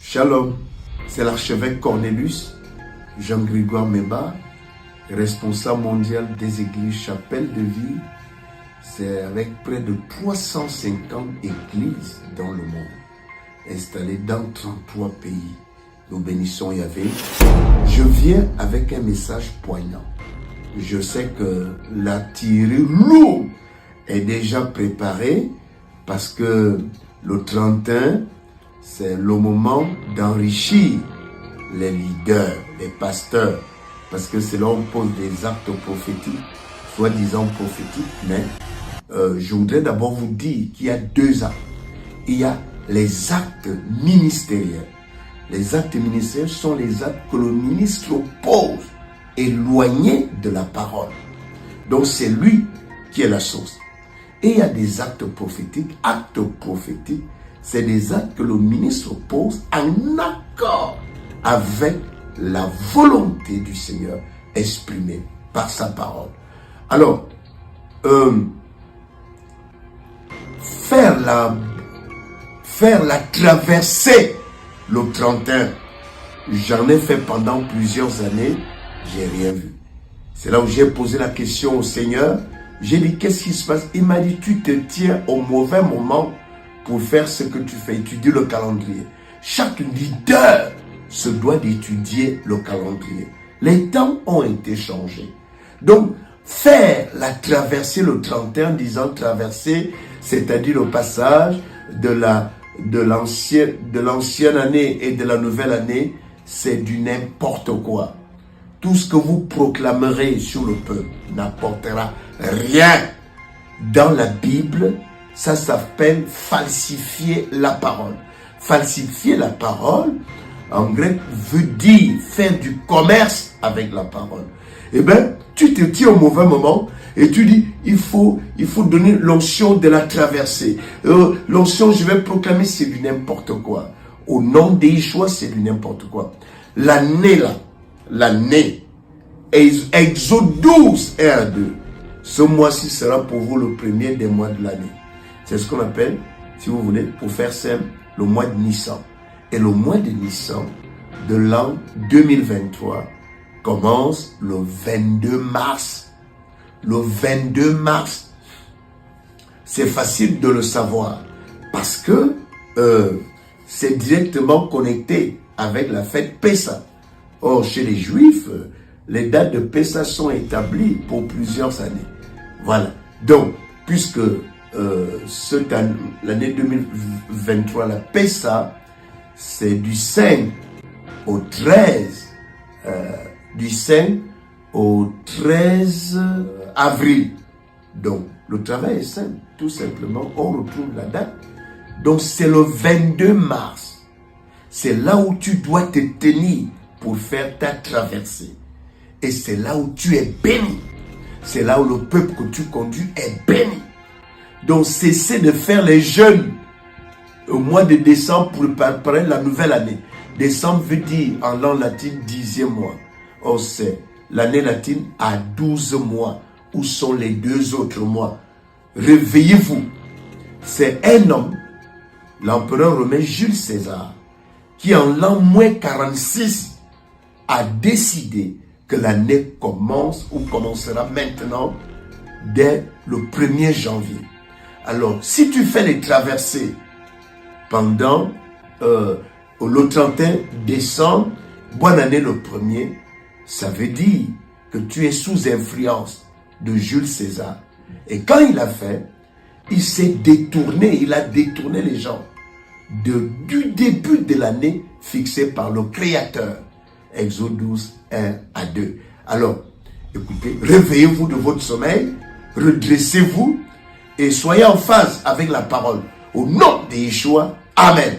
Shalom, c'est l'archevêque Cornelius, Jean-Grégoire Meba, responsable mondial des églises Chapelle de Vie. C'est avec près de 350 églises dans le monde, installées dans 33 pays. Nous bénissons Yahvé. Je viens avec un message poignant. Je sais que la tirée lourde est déjà préparée parce que le 31, c'est le moment d'enrichir les leaders, les pasteurs, parce que c'est là où on pose des actes prophétiques, soi-disant prophétiques, mais je voudrais d'abord vous dire qu'il y a deux actes. Il y a les actes ministériels. Les actes ministériels sont les actes que le ministre pose, éloignés de la parole. Donc c'est lui qui est la source. Et il y a des actes prophétiques. Actes prophétiques, c'est des actes que le ministre pose en accord avec la volonté du Seigneur exprimée par sa parole. Alors, faire la traversée le 31, j'en ai fait pendant plusieurs années, j'ai rien vu. C'est là où j'ai posé la question au Seigneur. J'ai dit, qu'est-ce qui se passe? Il m'a dit, tu te tiens au mauvais moment pour faire ce que tu fais, étudier le calendrier. Chaque leader se doit d'étudier le calendrier. Les temps ont été changés. Donc, faire la traversée le 31, disant traverser, c'est-à-dire le passage de l'ancienne année et de la nouvelle année, c'est du n'importe quoi. Tout ce que vous proclamerez sur le peuple n'apportera rien. Dans la Bible, ça s'appelle falsifier la parole. Falsifier la parole, en grec, veut dire faire du commerce avec la parole. Eh bien, tu te tiens au mauvais moment et tu dis, il faut donner l'onction de la traversée. L'onction, je vais proclamer, c'est du n'importe quoi. Au nom des choix, c'est du n'importe quoi. L'année là, l'année, Exode 12, 1 à 2. Ce mois-ci sera pour vous le premier des mois de l'année. C'est ce qu'on appelle, si vous voulez, pour faire simple, le mois de Nissan. Et le mois de Nissan de l'an 2023 commence le 22 mars. Le 22 mars, c'est facile de le savoir parce que c'est directement connecté avec la fête Pessah. Or, chez les Juifs, les dates de Pessah sont établies pour plusieurs années. Voilà. Donc, puisque l'année 2023, la Pessah, c'est du 5 au 13, du 5 au 13 avril. Donc, le travail est simple. Tout simplement, on retrouve la date. Donc, c'est le 22 mars. C'est là où tu dois te tenir pour faire ta traversée. Et c'est là où tu es béni. C'est là où le peuple que tu conduis est béni. Donc, cessez de faire les jeûnes au mois de décembre pour préparer la nouvelle année. Décembre veut dire en langue latine 10e mois. Or, c'est l'année latine à 12 mois. Où sont les 2 autres mois? Réveillez-vous. C'est un homme, l'empereur romain Jules César, qui en l'an -46 a décidé que l'année commence ou commencera maintenant dès le 1er janvier. Alors, si tu fais les traversées pendant le 31 décembre, bonne année le 1er, ça veut dire que tu es sous influence de Jules César. Et quand il a fait, il s'est détourné, il a détourné les gens du début de l'année fixée par le Créateur. Exode 12, 1 à 2. Alors, écoutez, réveillez-vous de votre sommeil, redressez-vous et soyez en phase avec la parole. Au nom de Yeshua, Amen.